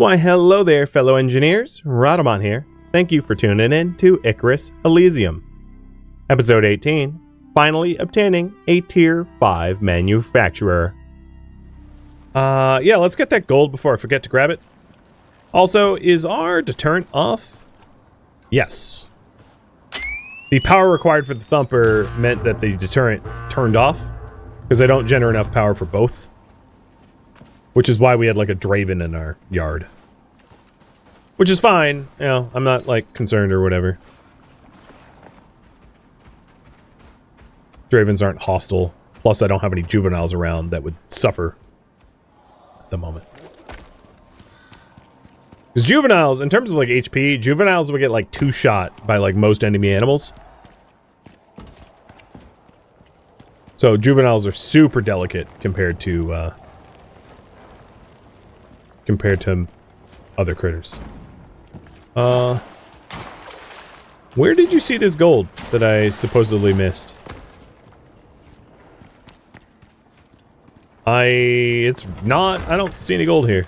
Why, hello there, fellow engineers. Rhadamant here. Thank you for tuning in to Icarus Elysium. Episode 18, finally obtaining a Tier 5 manufacturer. Yeah, let's get that gold before I forget to grab it. Also, is our deterrent off? Yes. The power required for the thumper meant that the deterrent turned off, because I don't generate enough power for both. Which is why we had like a Draven in our yard. Which is fine, you know, I'm not like concerned or whatever. Dravens aren't hostile. Plus I don't have any juveniles around that would suffer at the moment. Because juveniles, in terms of like HP, juveniles will get like 2-shot by like most enemy animals. So juveniles are super delicate compared to other critters. Where did you see this gold that I supposedly missed? It's not, I don't see any gold here.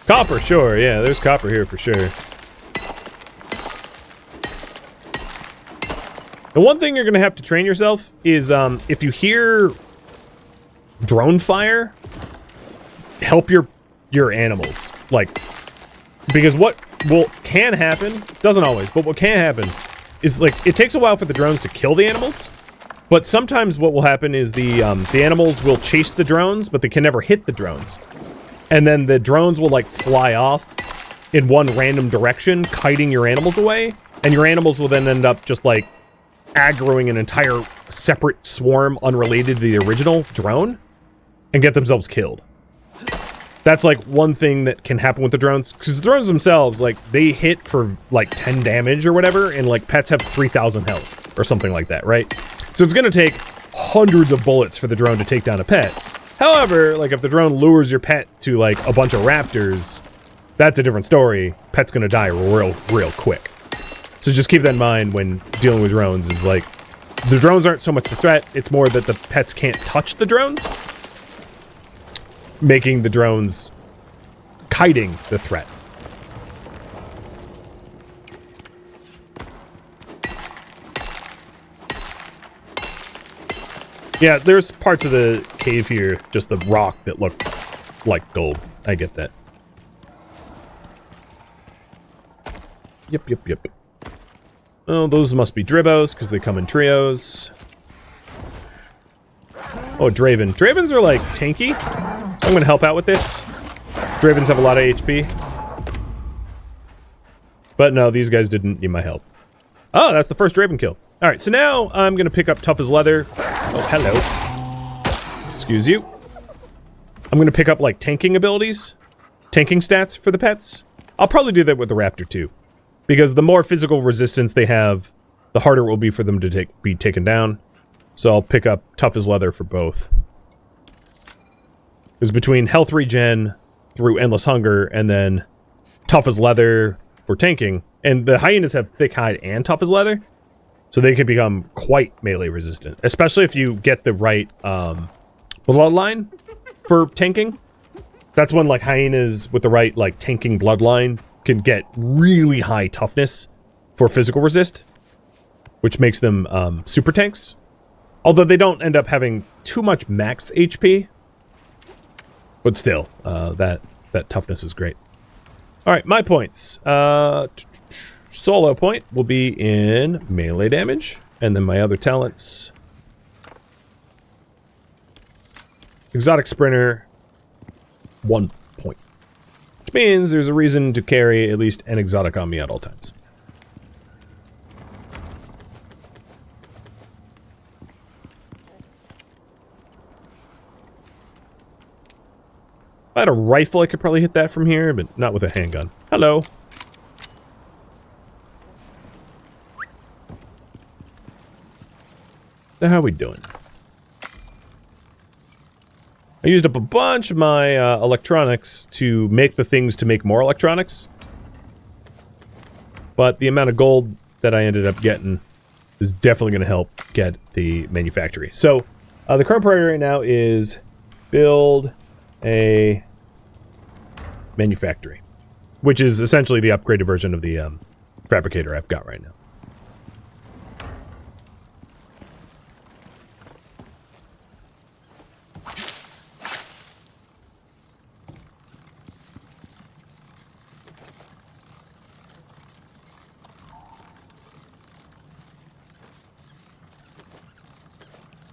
Copper, sure, yeah, there's copper here for sure. The one thing you're gonna have to train yourself is, if you hear drone fire, help your animals. Like, because what can happen, doesn't always, but what can happen is, like, it takes a while for the drones to kill the animals, but sometimes what will happen is the animals will chase the drones, but they can never hit the drones. And then the drones will, like, fly off in one random direction, kiting your animals away, and your animals will then end up just, like, aggroing an entire separate swarm unrelated to the original drone and get themselves killed. That's, like, one thing that can happen with the drones, because the drones themselves, like, they hit for, like, 10 damage or whatever, and, like, pets have 3,000 health or something like that, right? So it's gonna take hundreds of bullets for the drone to take down a pet. However, like, if the drone lures your pet to, like, a bunch of raptors, that's a different story. Pet's gonna die real quick. So just keep that in mind when dealing with drones, is, like, the drones aren't so much the threat, it's more that the pets can't touch the drones, making the drones kiting the threat. Yeah, there's parts of the cave here, just the rock, that look like gold. I get that. Yep. Oh, those must be Dribbos, because they come in trios. Oh, Draven. Dravens are, like, tanky, so I'm going to help out with this. Dravens have a lot of HP. But no, these guys didn't need my help. Oh, that's the first Draven kill. Alright, so now I'm going to pick up tough as leather. Oh, hello. Excuse you. I'm going to pick up, like, tanking abilities. Tanking stats for the pets. I'll probably do that with the Raptor, too. Because the more physical resistance they have, the harder it will be for them to be taken down. So I'll pick up tough as leather for both. Because between health regen through endless hunger and then tough as leather for tanking, and the hyenas have thick hide and tough as leather, so they can become quite melee resistant, especially if you get the right bloodline for tanking. That's when, like, hyenas with the right, like, tanking bloodline can get really high toughness for physical resist, which makes them super tanks. Although they don't end up having too much max HP, but still, that toughness is great. All right, my points. Solo point will be in melee damage, and then my other talents. Exotic Sprinter, 1 point. Which means there's a reason to carry at least an exotic on me at all times. If I had a rifle, I could probably hit that from here, but not with a handgun. Hello. So how are we doing? I used up a bunch of my electronics to make the things to make more electronics. But the amount of gold that I ended up getting is definitely going to help get the manufactory. So, the current priority right now is build a manufactory, which is essentially the upgraded version of the fabricator I've got right now.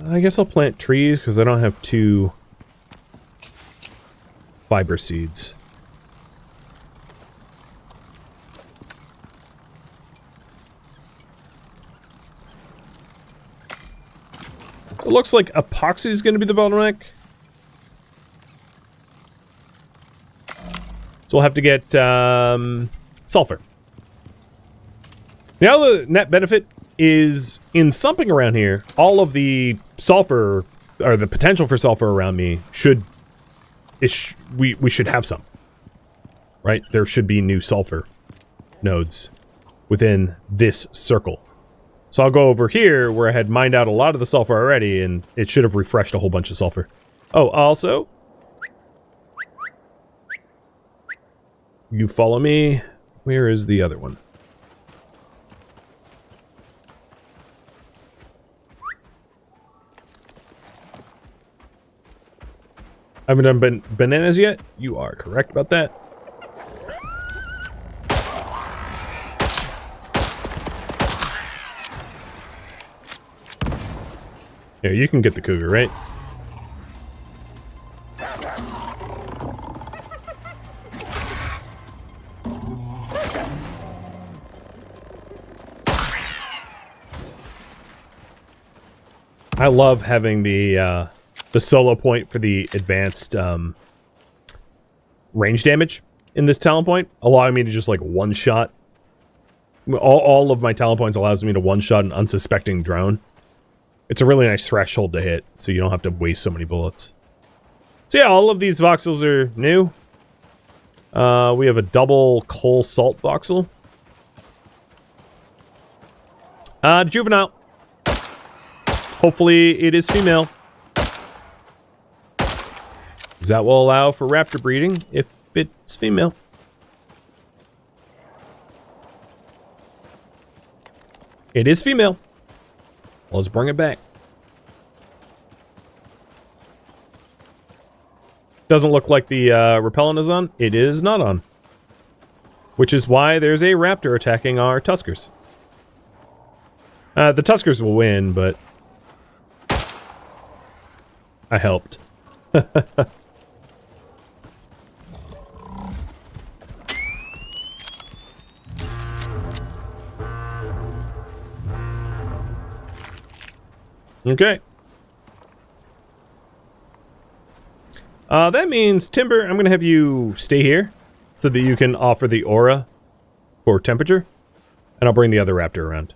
I guess I'll plant trees because I don't have 2 fiber seeds. It looks like epoxy is going to be the bottleneck. So we'll have to get sulfur. Now the net benefit is in thumping around here, all of the sulfur, or the potential for sulfur around me we should have some. Right? There should be new sulfur nodes within this circle. So I'll go over here where I had mined out a lot of the sulfur already, and it should have refreshed a whole bunch of sulfur. Oh, also, you follow me. Where is the other one? I haven't done bananas yet? You are correct about that. Here, you can get the cougar, right? I love having the solo point for the advanced range damage in this talent point, allowing me to just like one-shot. All of my talent points allows me to one-shot an unsuspecting drone. It's a really nice threshold to hit, so you don't have to waste so many bullets. So yeah, all of these voxels are new. We have a double coal salt voxel. Juvenile. Hopefully it is female. That will allow for raptor breeding if it's female. It is female. Let's bring it back. Doesn't look like the repellent is on. It is not on. Which is why there's a raptor attacking our Tuskers. The Tuskers will win, but I helped. Okay. That means, Timber, I'm going to have you stay here so that you can offer the aura for temperature, and I'll bring the other raptor around.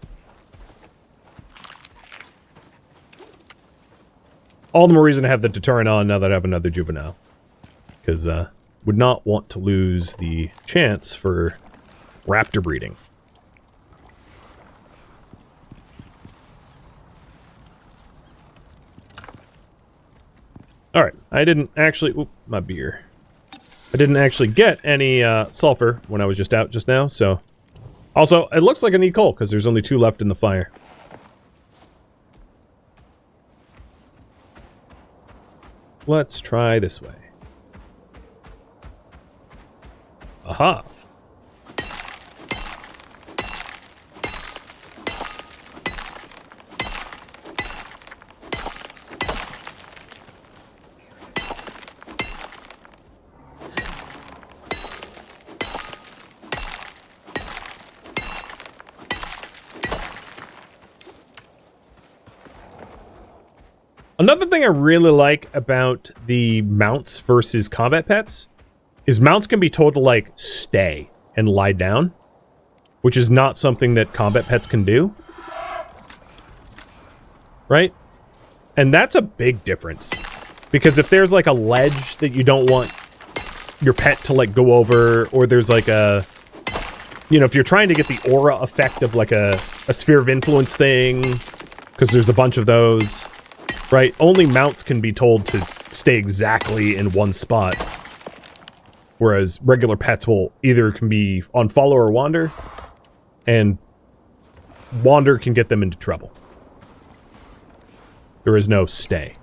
All the more reason to have the deterrent on now that I have another juvenile. Because, would not want to lose the chance for raptor breeding. Alright, I didn't actually... Oop, my beer. I didn't actually get any sulfur when I was just out just now, so... Also, it looks like I need coal, because there's only 2 left in the fire. Let's try this way. Aha! Another thing I really like about the mounts versus combat pets is mounts can be told to, like, stay and lie down, which is not something that combat pets can do. Right? And that's a big difference. Because if there's like a ledge that you don't want your pet to like go over, or there's like a, you know, if you're trying to get the aura effect of like a sphere of influence thing, because there's a bunch of those, right? Only mounts can be told to stay exactly in one spot. Whereas regular pets will either can be on follow or wander, and wander can get them into trouble. There is no stay.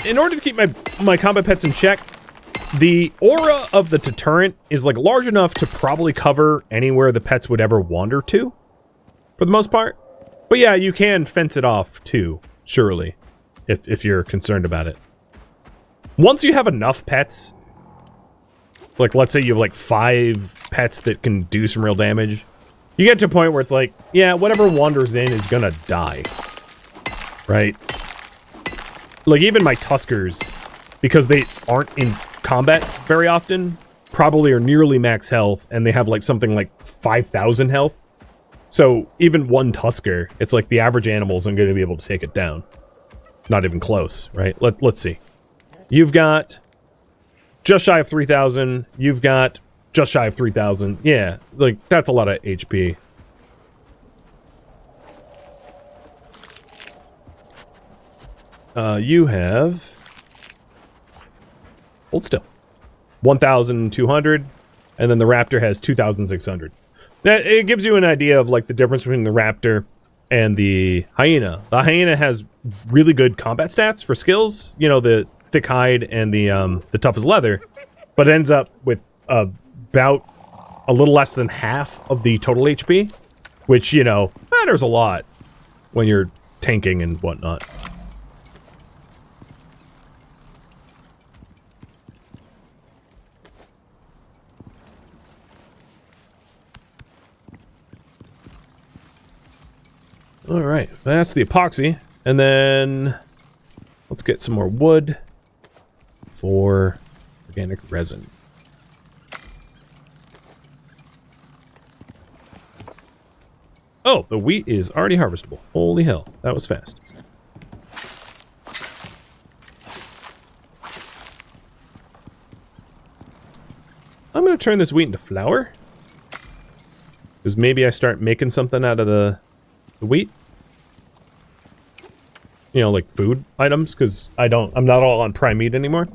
In order to keep my combat pets in check, the aura of the deterrent is like large enough to probably cover anywhere the pets would ever wander to, for the most part. But yeah, you can fence it off too, surely, if you're concerned about it. Once you have enough pets, like let's say you have like 5 pets that can do some real damage, you get to a point where it's like, yeah, whatever wanders in is gonna die, right? Like, even my Tuskers, because they aren't in combat very often, probably are nearly max health, and they have, like, something like 5,000 health. So, even one Tusker, it's like the average animal isn't going to be able to take it down. Not even close, right? Let's see. You've got just shy of 3,000. You've got just shy of 3,000. Yeah, like, that's a lot of HP. You have... Hold still. 1,200, and then the Raptor has 2,600. That, it gives you an idea of, like, the difference between the Raptor and the Hyena. The Hyena has really good combat stats for skills, you know, the thick hide and the tough as leather, but it ends up with about a little less than half of the total HP, which, you know, matters a lot when you're tanking and whatnot. Alright, that's the epoxy. And then let's get some more wood for organic resin. Oh, the wheat is already harvestable. Holy hell, that was fast. I'm going to turn this wheat into flour. Because maybe I start making something out of the wheat. You know, like food items, because I'm not all on prime meat anymore.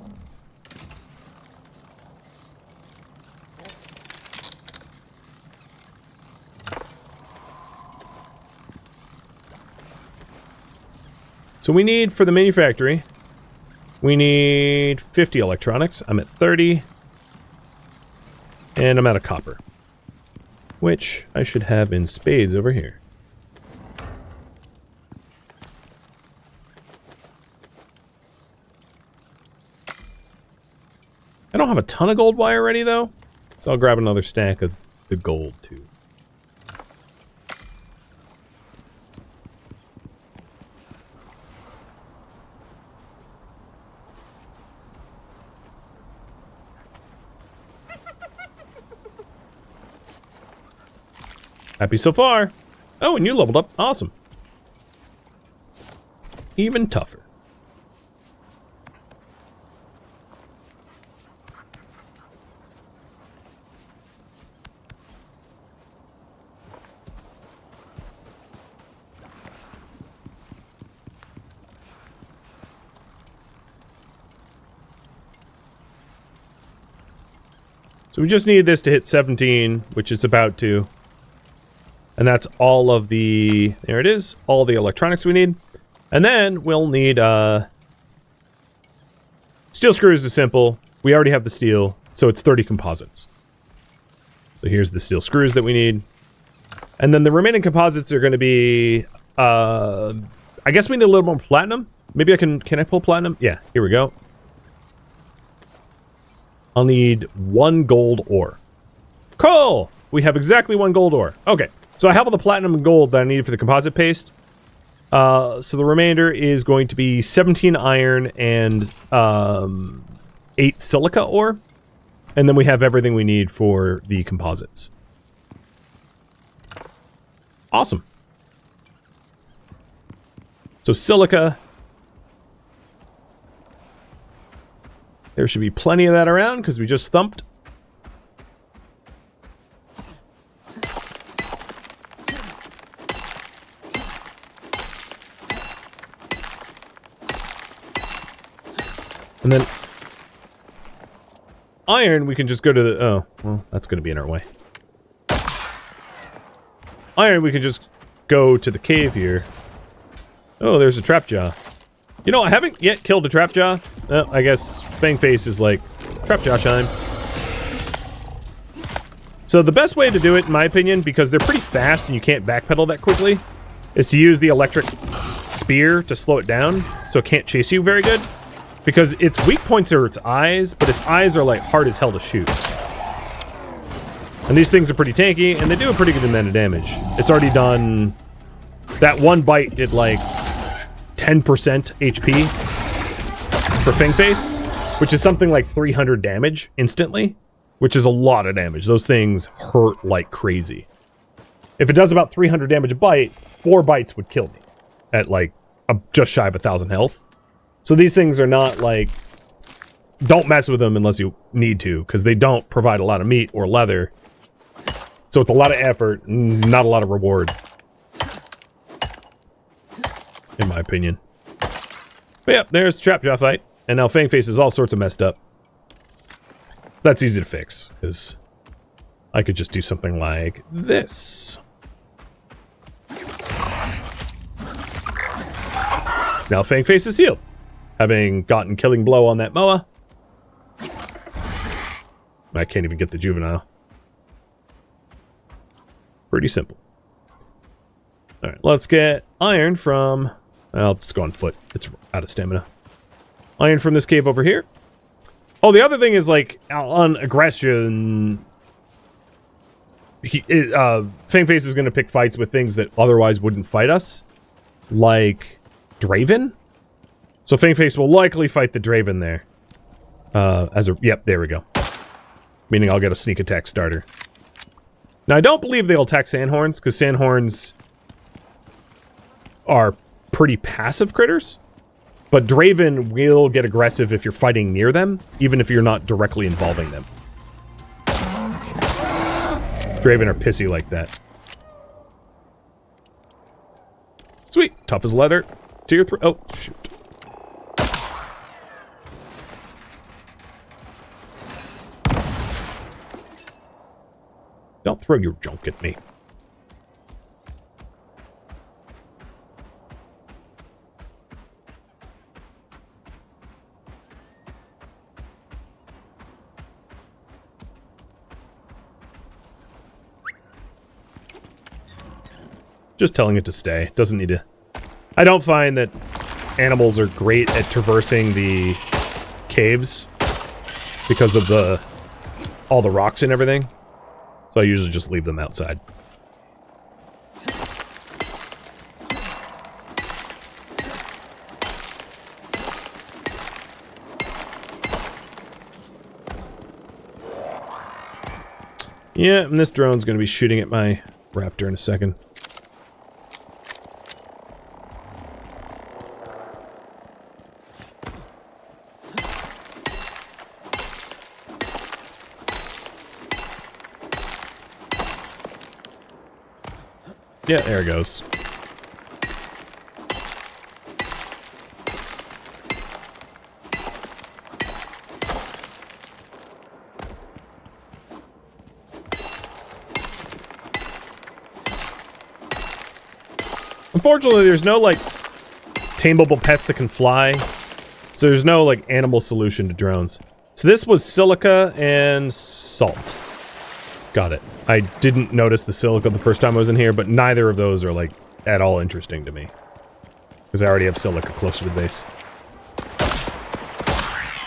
So we need, for the manufactory, we need 50 electronics. I'm at 30. And I'm out of copper. Which I should have in spades over here. I don't have a ton of gold wire ready, though. So I'll grab another stack of the gold, too. Happy so far. Oh, and you leveled up. Awesome. Even tougher. So we just need this to hit 17, which it's about to. And that's all of the... There it is. All the electronics we need. And then we'll need... Steel screws is simple. We already have the steel, so it's 30 composites. So here's the steel screws that we need. And then the remaining composites are going to be... I guess we need a little more platinum. Maybe I can I pull platinum? Yeah, here we go. I'll need 1 gold ore. Cool! We have exactly 1 gold ore. Okay, so I have all the platinum and gold that I need for the composite paste. So the remainder is going to be 17 iron and 8 silica ore. And then we have everything we need for the composites. Awesome. So silica. There should be plenty of that around because we just thumped. And then iron, we can just go to the... Oh, well, that's going to be in our way. Iron, we can just go to the cave here. Oh, there's a trap jaw. You know, I haven't yet killed a trap jaw. I guess Fangface is like, trap jaw time. So the best way to do it, in my opinion, because they're pretty fast and you can't backpedal that quickly, is to use the electric spear to slow it down so it can't chase you very good. Because its weak points are its eyes, but its eyes are like hard as hell to shoot. And these things are pretty tanky, and they do a pretty good amount of damage. It's already done... That one bite did like 10% HP for Fangface, which is something like 300 damage instantly, which is a lot of damage. Those things hurt like crazy. If it does about 300 damage a bite, 4 bites would kill me at like just shy of 1,000 health. So these things are not like... Don't mess with them unless you need to, because they don't provide a lot of meat or leather. So it's a lot of effort, not a lot of reward. In my opinion. But yeah, there's the Trapjaw fight. And now Fangface is all sorts of messed up. That's easy to fix, because I could just do something like this. Now Fangface is healed. Having gotten Killing Blow on that Moa. I can't even get the juvenile. Pretty simple. Alright, let's get iron from... I'll just go on foot. It's out of stamina. Iron from this cave over here. Oh, the other thing is, like, on aggression... Fangface is going to pick fights with things that otherwise wouldn't fight us. Like Draven. So Fangface will likely fight the Draven there. Yep, there we go. Meaning I'll get a sneak attack starter. Now, I don't believe they'll attack Sandhorns, because Sandhorns are pretty passive critters. But Draven will get aggressive if you're fighting near them, even if you're not directly involving them. Draven are pissy like that. Sweet. Tough as leather. Tier 3. Oh, shoot. Don't throw your junk at me. Just telling it to stay. Doesn't need to... I don't find that animals are great at traversing the caves because of all the rocks and everything. So I usually just leave them outside. Yeah, and this drone's going to be shooting at my Raptor in a second. Yeah, there it goes. Unfortunately, there's no, like, tameable pets that can fly. So there's no, like, animal solution to drones. So this was silica and salt. Got it. I didn't notice the silica the first time I was in here, but neither of those are, like, at all interesting to me. Because I already have silica close to the base.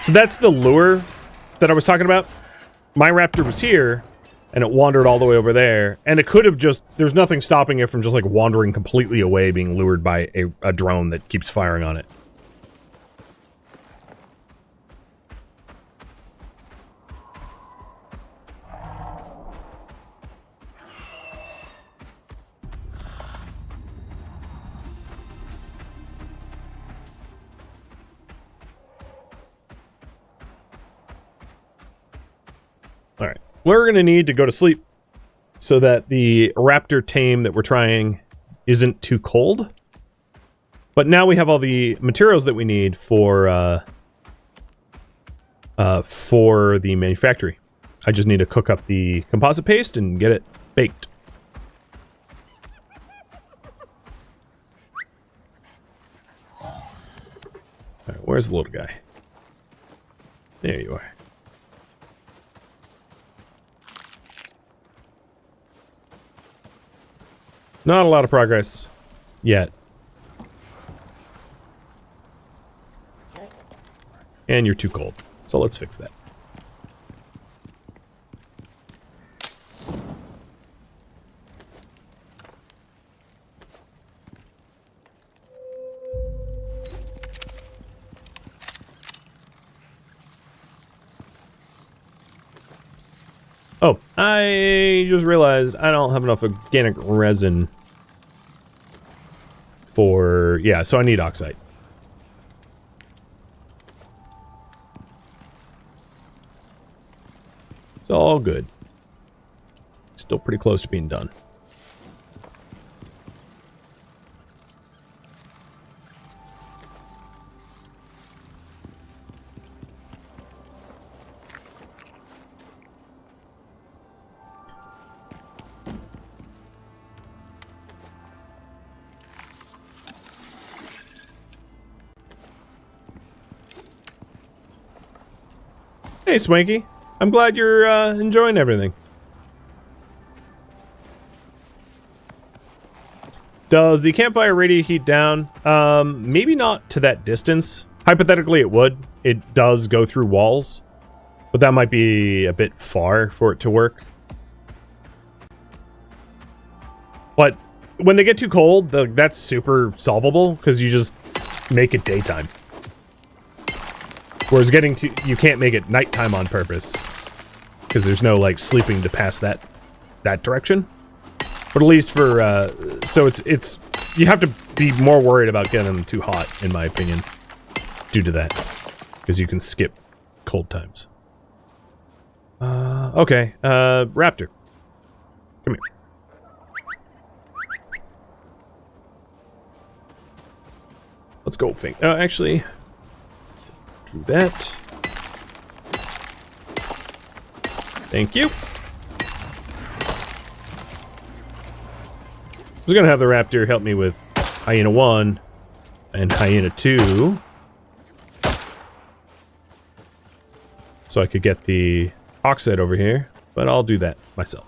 So that's the lure that I was talking about. My Raptor was here, and it wandered all the way over there. And it could have just... There's nothing stopping it from just, like, wandering completely away, being lured by a drone that keeps firing on it. Alright. We're going to need to go to sleep so that the Raptor tame that we're trying isn't too cold. But now we have all the materials that we need for the manufactory. I just need to cook up the composite paste and get it baked. Alright, where's the little guy? There you are. Not a lot of progress yet. And you're too cold. So let's fix that. Oh, I just realized I don't have enough organic resin for... Yeah, so I need oxide. It's all good. Still pretty close to being done. Hey, Swanky. I'm glad you're enjoying everything. Does the campfire radiate heat down? Maybe not to that distance. Hypothetically, it would. It does go through walls. But that might be a bit far for it to work. But when they get too cold, that's super solvable, because you just make it daytime. Whereas you can't make it nighttime on purpose, because there's no like sleeping to pass that direction. But at least for so it's you have to be more worried about getting them too hot, in my opinion, due to that, because you can skip cold times. Okay, Raptor, come here. Let's go, Fink. Actually. Do that. Thank you. I was gonna have the Raptor help me with Hyena 1 and Hyena 2. So I could get the oxide over here, but I'll do that myself.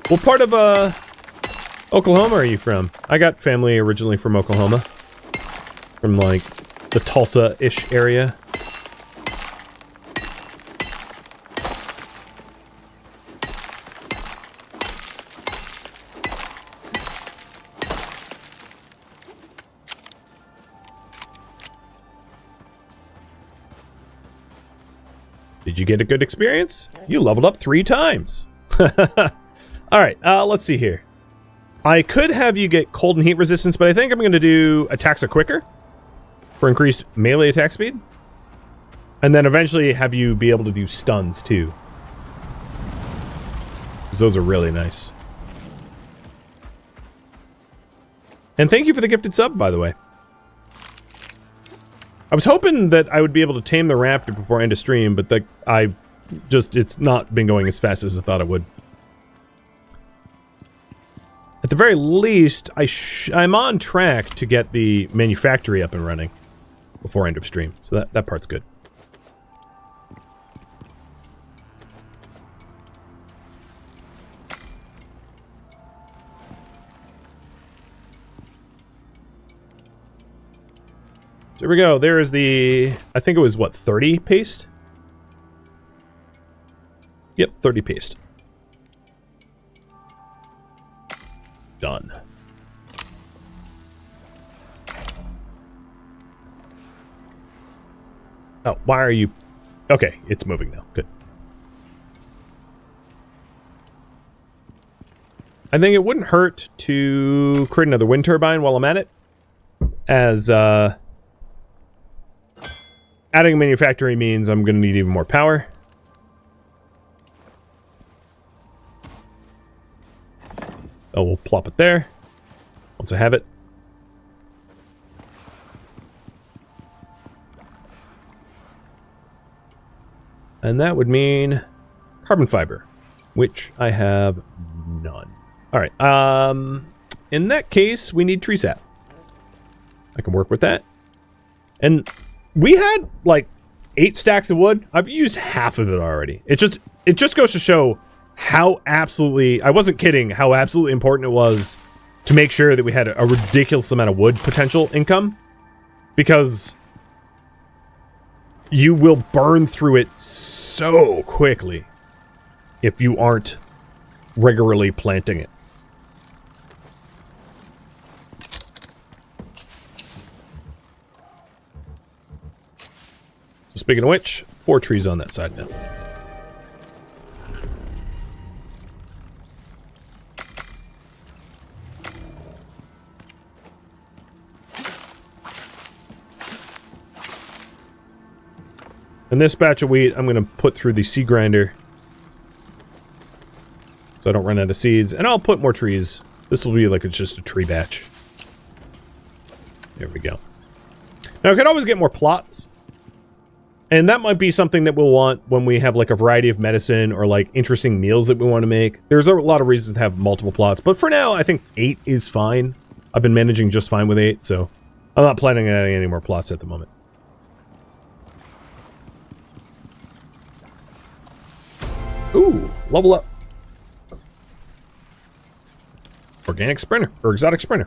What part of, Oklahoma are you from? I got family originally from Oklahoma. From, like, the Tulsa-ish area. Did you get a good experience? You leveled up 3 times. Alright, let's see here. I could have you get cold and heat resistance, but I think I'm going to do attacks are quicker for increased melee attack speed. And then eventually have you be able to do stuns too. Because those are really nice. And thank you for the gifted sub, by the way. I was hoping that I would be able to tame the Raptor before end of stream, but it's not been going as fast as I thought it would. At the very least, I'm on track to get the manufactory up and running before end of stream. So that part's good. So here we go. There is the, I think it was, what, 30 paste? Yep, 30 paste. Done. Oh, why are you... Okay, it's moving now. Good. I think it wouldn't hurt to create another wind turbine while I'm at it. as adding a manufactory means I'm going to need even more power. Oh, we'll plop it there once I have it. And that would mean carbon fiber, which I have none. All right. In that case, we need tree sap. I can work with that. And we had like 8 stacks of wood. I've used half of it already. It just goes to show how absolutely, I wasn't kidding, how absolutely important it was to make sure that we had a ridiculous amount of wood potential income, because you will burn through it so quickly if you aren't regularly planting it. Speaking of which, 4 trees on that side now. And this batch of wheat, I'm going to put through the seed grinder so I don't run out of seeds. And I'll put more trees. This will be like it's just a tree batch. There we go. Now, I could always get more plots. And that might be something that we'll want when we have like a variety of medicine or like interesting meals that we want to make. There's a lot of reasons to have multiple plots. But for now, I think 8 is fine. I've been managing just fine with 8. So I'm not planning on adding any more plots at the moment. Ooh, level up. Organic sprinter, or exotic sprinter.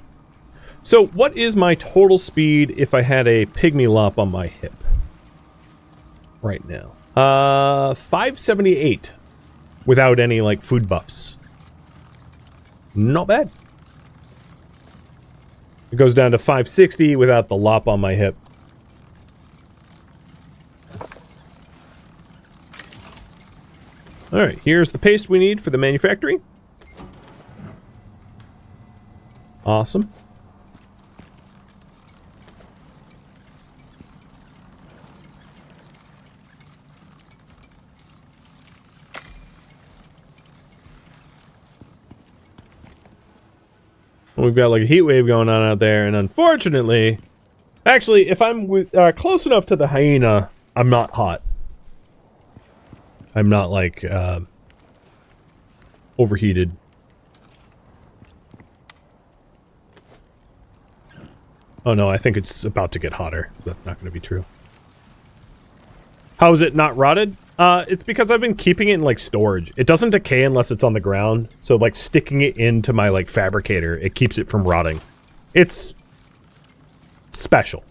So what is my total speed if I had a pygmy lop on my hip? Right now. 578. Without any, like, food buffs. Not bad. It goes down to 560 without the lop on my hip. Alright, here's the paste we need for the manufactory. Awesome. We've got like a heat wave going on out there, and unfortunately... Actually, if I'm close enough to the hyena, I'm not hot. I'm not, like, overheated. Oh no, I think it's about to get hotter, so that's not going to be true. How is it not rotted? It's because I've been keeping it in, like, storage. It doesn't decay unless it's on the ground, so, like, sticking it into my, like, fabricator, it keeps it from rotting. It's special.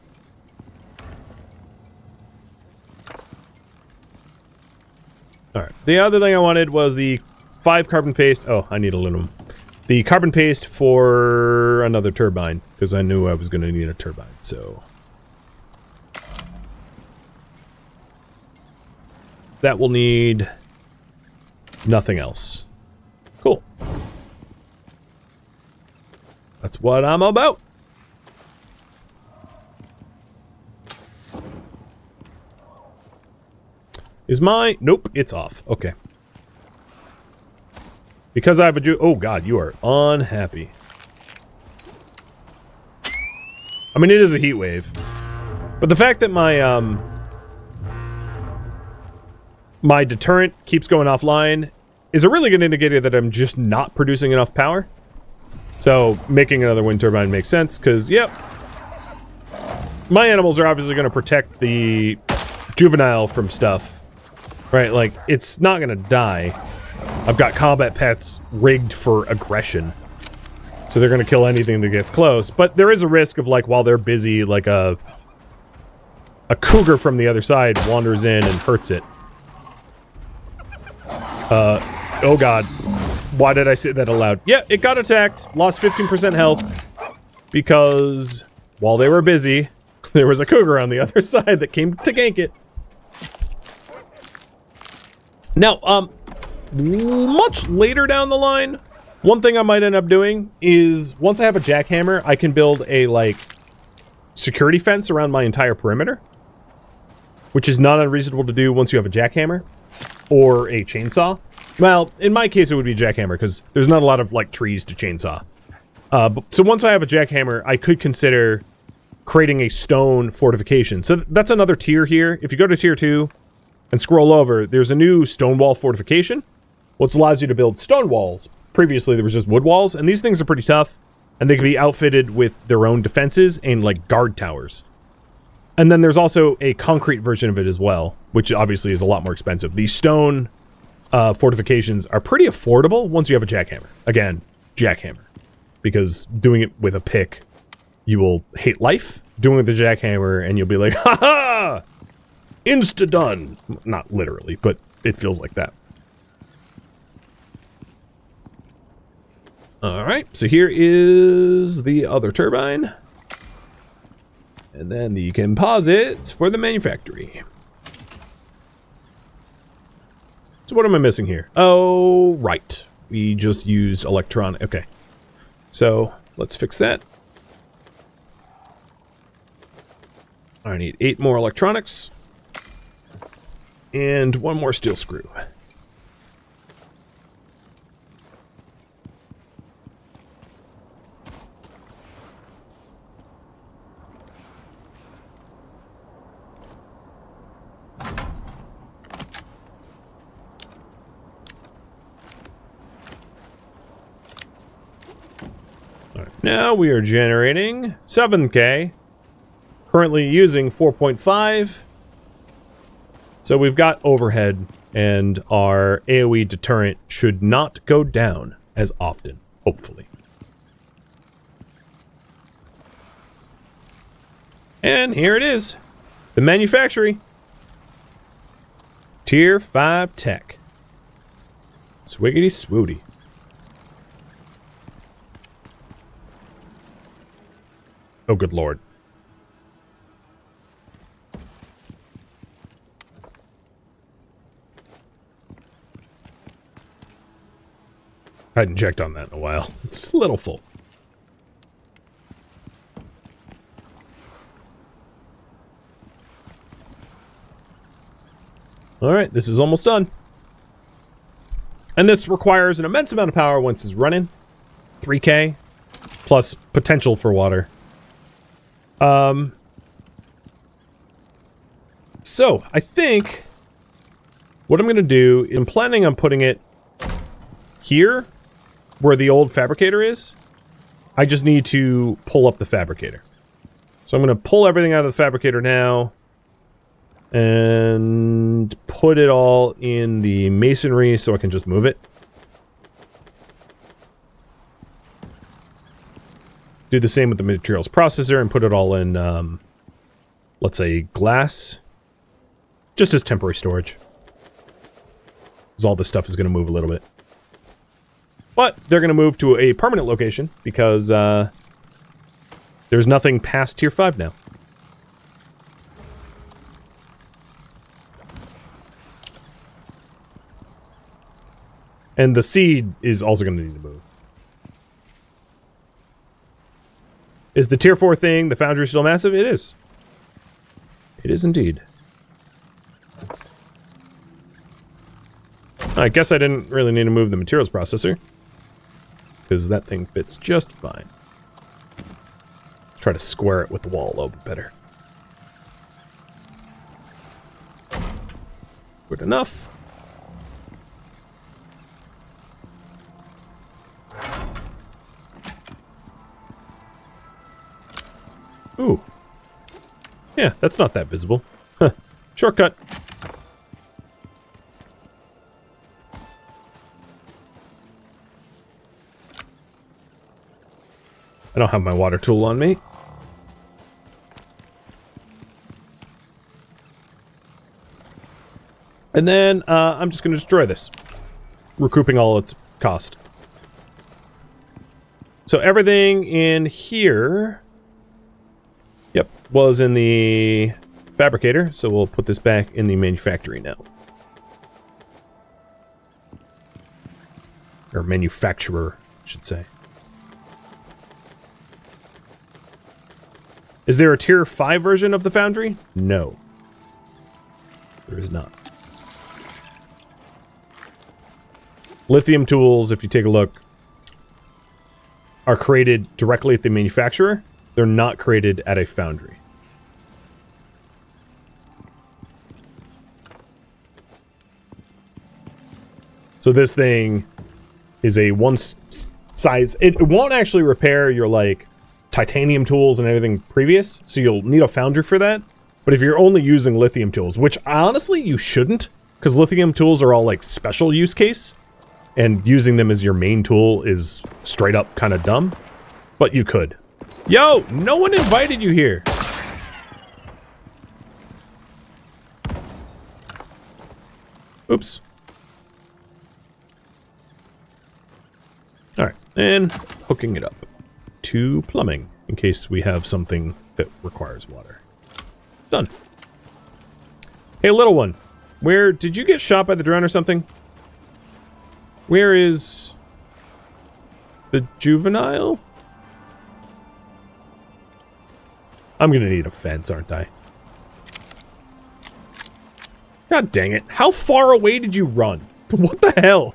Alright, the other thing I wanted was the 5 carbon paste. Oh, I need aluminum. The carbon paste for another turbine, because I knew I was going to need a turbine, so... That will need nothing else. Cool. That's what I'm about. Is my... Nope, it's off. Okay. Because I have a oh god, you are unhappy. I mean, it is a heat wave. But the fact that my, my deterrent keeps going offline is a really good indicator that I'm just not producing enough power. So, making another wind turbine makes sense, because, yep. My animals are obviously going to protect the juvenile from stuff. Right, like, it's not going to die. I've got combat pets rigged for aggression. So they're going to kill anything that gets close. But there is a risk of, like, while they're busy, like, a cougar from the other side wanders in and hurts it. Oh god. Why did I say that aloud? Yeah, it got attacked. Lost 15% health. Because while they were busy, there was a cougar on the other side that came to gank it. Now, much later down the line, one thing I might end up doing is, once I have a jackhammer, I can build a, like, security fence around my entire perimeter, which is not unreasonable to do once you have a jackhammer or a chainsaw. Well, in my case, it would be a jackhammer because there's not a lot of like trees to chainsaw. So once I have a jackhammer, I could consider creating a stone fortification. So that's another tier here. If you go to tier 2 and scroll over, there's a new stone wall fortification, which allows you to build stone walls. Previously, there was just wood walls, and these things are pretty tough, and they can be outfitted with their own defenses and like guard towers. And then there's also a concrete version of it as well, which obviously is a lot more expensive. These stone fortifications are pretty affordable once you have a jackhammer. Again, jackhammer. Because doing it with a pick, you will hate life. Doing it with a jackhammer, and you'll be like, ha ha! Insta-done! Not literally, but it feels like that. Alright, so here is the other turbine. And then the composites for the manufactory. So what am I missing here? Oh, right. We just used electronic. Okay. So let's fix that. I need 8 more electronics. And 1 more steel screw. Now we are generating 7K, currently using 4.5. So we've got overhead, and our AoE deterrent should not go down as often, hopefully. And here it is, the manufactory. Tier 5 tech. Swiggity swooty. Oh, good lord. I hadn't checked on that in a while. It's a little full. Alright, this is almost done. And this requires an immense amount of power once it's running. 3K, plus potential for water. So I think what I'm going to do is I'm planning on putting it here where the old fabricator is. I just need to pull up the fabricator. So I'm going to pull everything out of the fabricator now and put it all in the masonry so I can just move it. Do the same with the materials processor and put it all in, let's say, glass. Just as temporary storage. Because all this stuff is going to move a little bit. But they're going to move to a permanent location because there's nothing past tier 5 now. And the seed is also going to need to move. Is the tier 4 thing, the foundry, still massive? It is. It is indeed. I guess I didn't really need to move the materials processor. Because that thing fits just fine. Try to square it with the wall a little bit better. Good enough. Ooh. Yeah, that's not that visible. Huh. Shortcut. I don't have my water tool on me. And then I'm just going to destroy this, recouping all its cost. So everything in here, yep, was in the fabricator. So we'll put this back in the manufactory now. Or manufacturer, I should say. Is there a tier 5 version of the foundry? No. There is not. Lithium tools, if you take a look, are created directly at the manufacturer. They're not created at a foundry. So this thing is a one size. It won't actually repair your, like, titanium tools and everything previous, so you'll need a foundry for that. But if you're only using lithium tools, which honestly you shouldn't, because lithium tools are all, like, special use case, and using them as your main tool is straight up kind of dumb. But you could. Yo, no one invited you here. Oops. Alright, and hooking it up to plumbing, in case we have something that requires water. Done. Hey, little one. Where, did you get shot by the drone or something? Where is the juvenile? I'm gonna need a fence, aren't I? God dang it. How far away did you run? What the hell?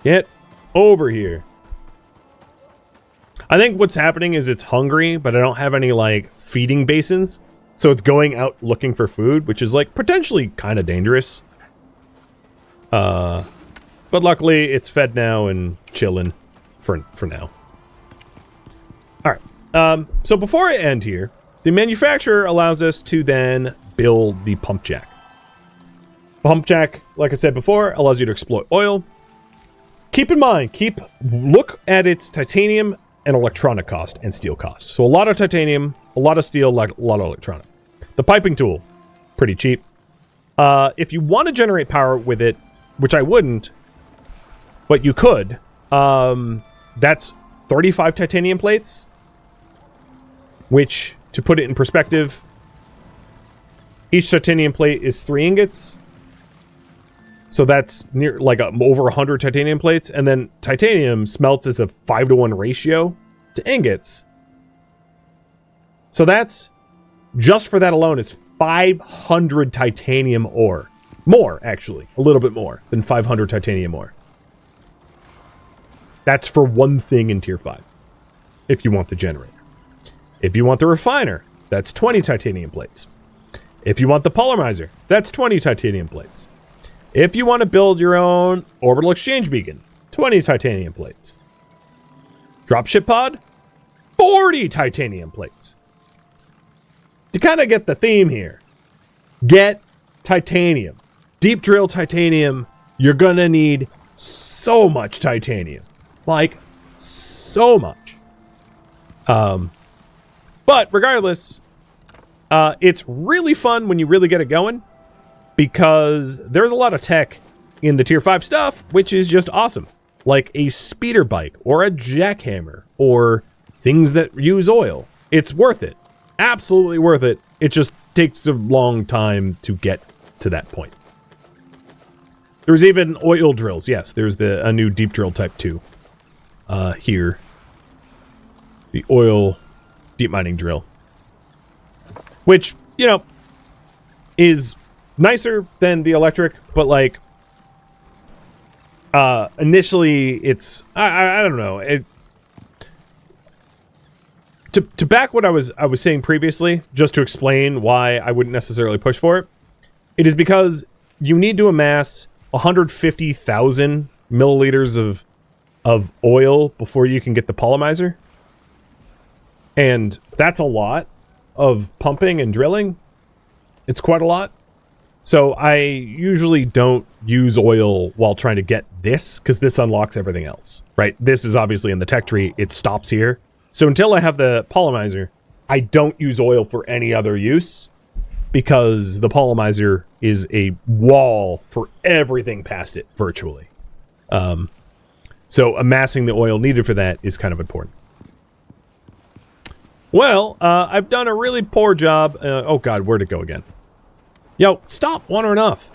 Get over here. I think what's happening is it's hungry, but I don't have any, like, feeding basins. So it's going out looking for food, which is, like, potentially kind of dangerous. But luckily, it's fed now and chilling for now. Alright. So before I end here, the manufacturer allows us to then build the pump jack. Pump jack, like I said before, allows you to exploit oil. Keep in mind, look at its titanium and electronic cost and steel cost. So a lot of titanium, a lot of steel, a lot of electronic. The piping tool, pretty cheap. If you want to generate power with it, which I wouldn't, but you could, that's 35 titanium plates, which, to put it in perspective, each titanium plate is 3 ingots. So that's near, like, over 100 titanium plates. And then titanium smelts as a 5-to-1 ratio to ingots. So that's, just for that alone, is 500 titanium ore. More, actually. A little bit more than 500 titanium ore. That's for one thing in Tier 5. If you want the generator. If you want the refiner, that's 20 titanium plates. If you want the polymizer, that's 20 titanium plates. If you want to build your own orbital exchange beacon, 20 titanium plates. Dropship pod, 40 titanium plates. To kind of get the theme here, get titanium. Deep drill titanium, you're going to need so much titanium. Like, so much. But regardless, it's really fun when you really get it going, because there's a lot of tech in the Tier 5 stuff, which is just awesome. Like a speeder bike, or a jackhammer, or things that use oil. It's worth it. Absolutely worth it. It just takes a long time to get to that point. There's even oil drills. Yes, there's a new deep drill type 2. Here. The oil deep mining drill. Which, you know, is nicer than the electric, but, like, initially it's, I don't know. To back what I was saying previously, just to explain why I wouldn't necessarily push for it, it is because you need to amass 150,000 milliliters of oil before you can get the polymizer. And that's a lot of pumping and drilling. It's quite a lot. So I usually don't use oil while trying to get this, because this unlocks everything else, right? This is obviously in the tech tree. It stops here. So until I have the polymizer, I don't use oil for any other use, because the polymizer is a wall for everything past it, virtually. So amassing the oil needed for that is kind of important. Well, I've done a really poor job. Oh god, where'd it go again? Yo, stop wandering off.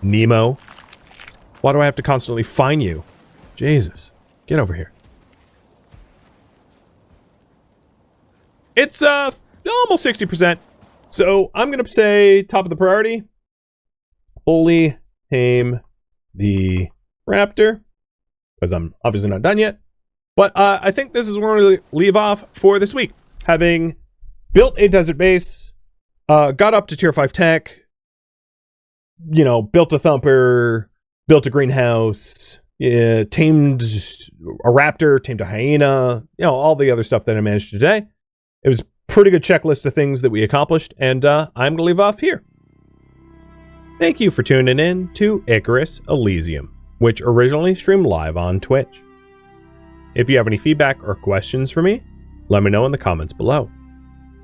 Nemo. Why do I have to constantly find you? Jesus. Get over here. It's almost 60%. So I'm going to say top of the priority. Fully tame the Raptor. Because I'm obviously not done yet. But I think this is where we're going to leave off for this week. Having built a desert base, got up to tier 5 tech, you know, built a thumper, built a greenhouse, tamed a raptor, tamed a hyena, you know, all the other stuff that I managed today. It was a pretty good checklist of things that we accomplished, and I'm going to leave off here. Thank you for tuning in to Icarus Elysium, which originally streamed live on Twitch. If you have any feedback or questions for me, let me know in the comments below.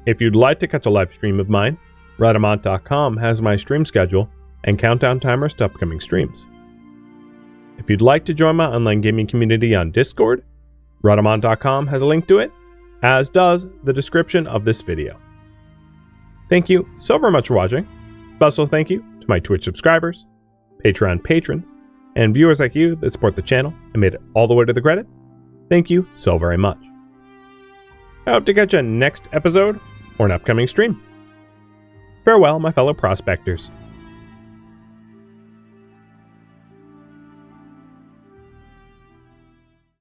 If you'd like to catch a live stream of mine, Rhadamant.com has my stream schedule and countdown timers to upcoming streams. If you'd like to join my online gaming community on Discord, Rhadamant.com has a link to it, as does the description of this video. Thank you so very much for watching. Special thank you to my Twitch subscribers, Patreon patrons, and viewers like you that support the channel and made it all the way to the credits. Thank you so very much. I hope to catch you next episode or an upcoming stream. Farewell, my fellow prospectors.